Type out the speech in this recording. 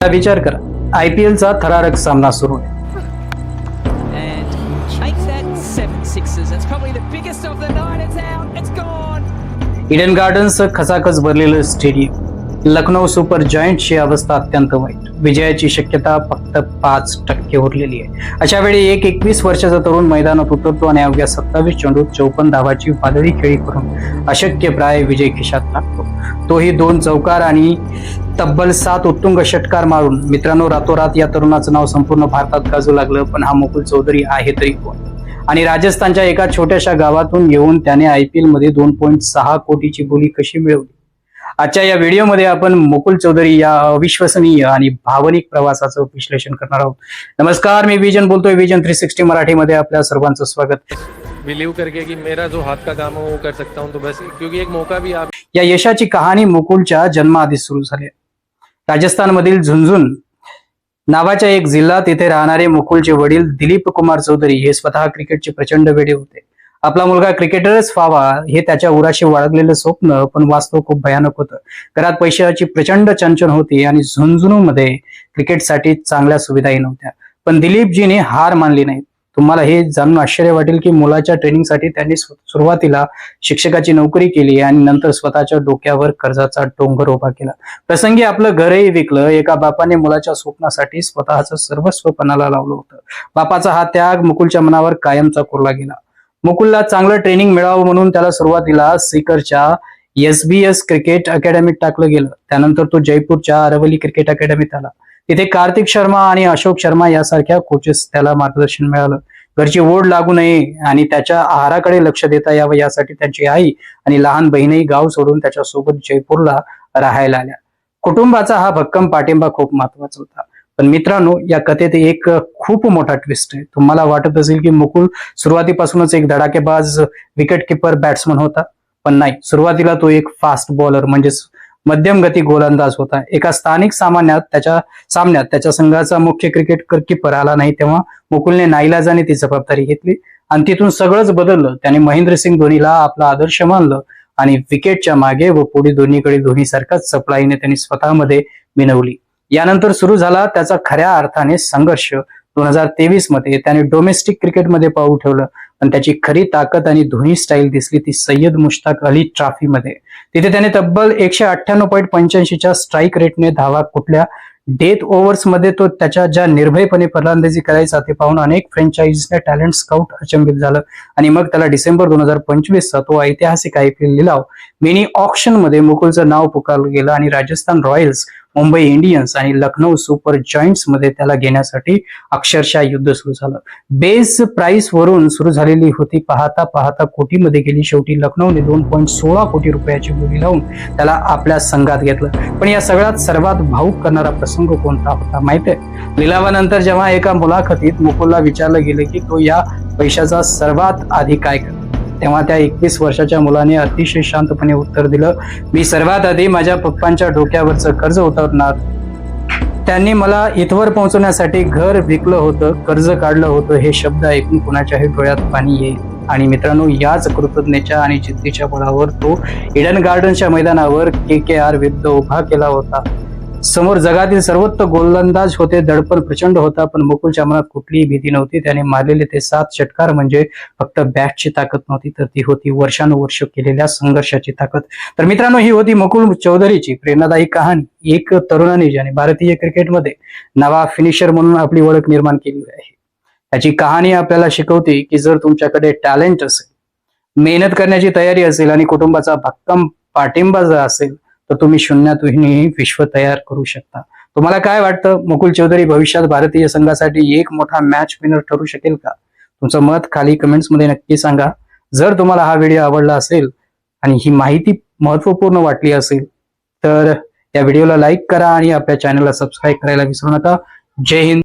विचार करा, IPLचा थरारक सामना सुरू आहे. इडन गार्डन्स खचाखच भरलेलं स्टेडियम, लखनौ सुपर जायंट्सची अवस्था अत्यंत वाईट. विजयाची शक्यता फक्त 5% उरलेली आहे. अशा वेळी एक 21 वर्षाचा तरुण मैदानात उतरतो आणि अवघ्या 27 चेंडूत 54 धावाची वादळी खेळी करून अशक्यप्राय विजय खिशात टाकतो. तोही 2 चौकार आणि तब्बल 7 उत्तुंग षटकार मारून. मित्रांनो, रातोरात या तरुणाचं नाव संपूर्ण भारतात गाजू लागलं. पण हा मुकुल चौधरी आहे तरी कोण? आणि राजस्थानच्या एका छोट्याशा गावातून येऊन त्याने IPL मध्ये 2.6 कोटीची बोली कशी मिळवली? आजच्या या व्हिडिओमध्ये आपण मुकुल चौधरी या अविश्वसनीय आणि भावनिक प्रवासाचं विश्लेषण करणार आहोत. नमस्कार, मी विजन बोलतोय. विजन 360 मराठीमध्ये आपल्या सर्वांचं स्वागत. बिलीव करके कि मेरा जो हाथ का काम है वो कर सकता हूं, तो बस क्योंकि एक मौका भी आप. या यशाची कहाणी मुकुलच्या जन्माआधीच सुरू झाली. राजस्थानमधील झुंझुनू नावाच्या एक जिल्हा, तिथे राहणारे मुकुलचे वडील दिलीप कुमार चौधरी हे स्वतः क्रिकेटचे प्रचंड वेडे होते. आपला मुलगा क्रिकेटरच व्हावा हे त्याच्या उराशी बाळगलेलं स्वप्न, पण वास्तव खूप भयानक होतं. घरात पैशाची प्रचंड चणचण होती आणि झुंझुनूमध्ये क्रिकेटसाठी चांगल्या सुविधाही नव्हत्या. पण दिलीपजीने हार मानली नाही. तुम्हाला हे जाणून आश्चर्य वाटेल की मुलाच्या ट्रेनिंगसाठी त्यांनी सुरुवातीला शिक्षकाची नोकरी केली आणि नंतर स्वतःच्या डोक्यावर कर्जाचा डोंगर उभा केला. प्रसंगी आपलं घरही विकलं. एका बापाने मुलाच्या स्वप्नासाठी स्वतःचं सर्वस्व पणाला लावलं होतं. बापाचा हा त्याग मुकुलच्या मनावर कायमचा कोरला गेला. मुकुलला चांगलं ट्रेनिंग मिळावं म्हणून त्याला सुरुवातीला सीकरच्या SBS क्रिकेट अकॅडमीत टाकलं गेलं. त्यानंतर तो जयपूरच्या अरवली क्रिकेट अकॅडमीत आला. तिथे कार्तिक शर्मा आणि अशोक शर्मा यासारख्या कोचेस त्याला मार्गदर्शन मिळालं. घरची ओढ लागू नये आणि त्याच्या आहाराकडे लक्ष देता यावं यासाठी त्यांची आई आणि लहान बहीणही गाव सोडून त्याच्या सोबत जयपूरला राहायला आल्या. कुटुंबाचा हा भक्कम पाठिंबा खूप महत्वाचा होता. पण मित्रांनो, या कथेत एक खूप मोठा ट्विस्ट आहे. तुम्हाला वाटत असेल की मुकुल सुरुवातीपासूनच एक धडाकेबाज विकेट किपर बॅट्समन होता, पण नाही. सुरुवातीला तो एक फास्ट बॉलर म्हणजेच मध्यम गती गोलंदाज होता. एका स्थानिक सामन्यात त्याच्या संघाचा मुख्य क्रिकेट किपर आला नाही, तेव्हा मुकुलने नाईलाजाने ती जबाबदारी घेतली आणि तिथून सगळंच बदललं. त्याने महेंद्रसिंग धोनीला आपला आदर्श मानलं आणि विकेटच्या मागे व पुढे दोन्हीकडे धोनीसारखाच सप्लाईने त्यांनी स्वतःमध्ये मिळवली. यानंतर सुरू झाला त्याचा खऱ्या अर्थाने संघर्ष. 2023 मध्ये त्याने डोमेस्टिक क्रिकेटमध्ये पाऊल ठेवलं, पण त्याची खरी ताकद आणि धोनी स्टाईल दिसली ती सय्यद मुश्ताक अली ट्रॉफीमध्ये. तिथे त्याने तब्बल 198.85च्या स्ट्राईक रेटने धावा कुठल्या डेथ ओव्हर्स मध्ये तो त्याच्या ज्या निर्भयपणे फलंदाजी करायचा ते पाहून अनेक फ्रँचायझीने टॅलेंट स्काउट अचंबित झालं. आणि मग त्याला डिसेंबर 2025चा तो ऐतिहासिक IPL लिलाव मिनी ऑक्शन मध्ये मुकुलचं नाव पुकारलं गेलं आणि राजस्थान रॉयल्स, मुंबई इंडियन्स आणि लखनौ सुपर जायंट्स मध्ये त्याला घेण्यासाठी अक्षरशः युद्ध सुरू झालं. बेस प्राइस वरून सुरू झालेली होती पाहता पाहता कोटीमध्ये गेली. शेवटी लखनौने 2.16 कोटी रुपयाची बोली लावून त्याला आपल्या संघात घेतलं. पण या सगळ्यात सर्वात भावुक करणारा प्रसंग कोणता होता माहितीये? लिलावानंतर जेव्हा एका मुलाखतीत मुकुलला विचारलं गेलं की तो या पैशाचा सर्वात आधी काय करतो, तेव्हा त्या 21 वर्षाच्या मुलाने अतिशय शांतपणे उत्तर दिलं, मी सर्वात आधी माझ्या पप्पांच्या डोक्यावरचं कर्ज उतरवणार. त्यांनी मला इथवर पोहोचवण्यासाठी घर विकलं होतं, कर्ज काढलं होतं. हे शब्द ऐकून कुणाच्याही डोळ्यात पाणी येईल. आणि मित्रांनो, याच कृतज्ञतेच्या आणि जिद्दीच्या बळावर तो इडन गार्डनच्या मैदानावर KKR विरुद्ध उभा केला होता. समोर जगातील सर्वोत्तम गोलंदाज होते. दडपण प्रचंड होता, पण मुकुलच्या मनात कुठलीही भीती नव्हती. त्याने मारलेले ते 7 षटकार म्हणजे फक्त बॅटची ताकद नव्हती, तर ती होती वर्षानुवर्ष केलेल्या संघर्षाची ताकद. तर मित्रांनो, ही होती मुकुल चौधरीची प्रेरणादायी कहाणी. एक तरुणाने ज्याने भारतीय क्रिकेटमध्ये नवा फिनिशर म्हणून आपली ओळख निर्माण केली आहे. त्याची कहाणी आपल्याला शिकवते की जर तुमच्याकडे टॅलेंट असेल, मेहनत करण्याची तयारी असेल आणि कुटुंबाचा भक्कम पाठिंबा जर असेल, तर तुम्ही शून्यातूनही विश्व तयार करू शकता. तुम्हाला काय वाटतं? मुकुल चौधरी भविष्यात भारतीय संघासाठी एक मोठा मॅच विनर ठरू शकेल का? तुमचं मत खाली कमेंट्स मध्ये नक्की सांगा. जर तुम्हाला हा व्हिडिओ आवडला असेल आणि ही माहिती महत्वपूर्ण वाटली असेल तर या व्हिडिओला लाईक करा आणि आपल्या चॅनलला सबस्क्राईब करायला विसरू नका. जय हिंद.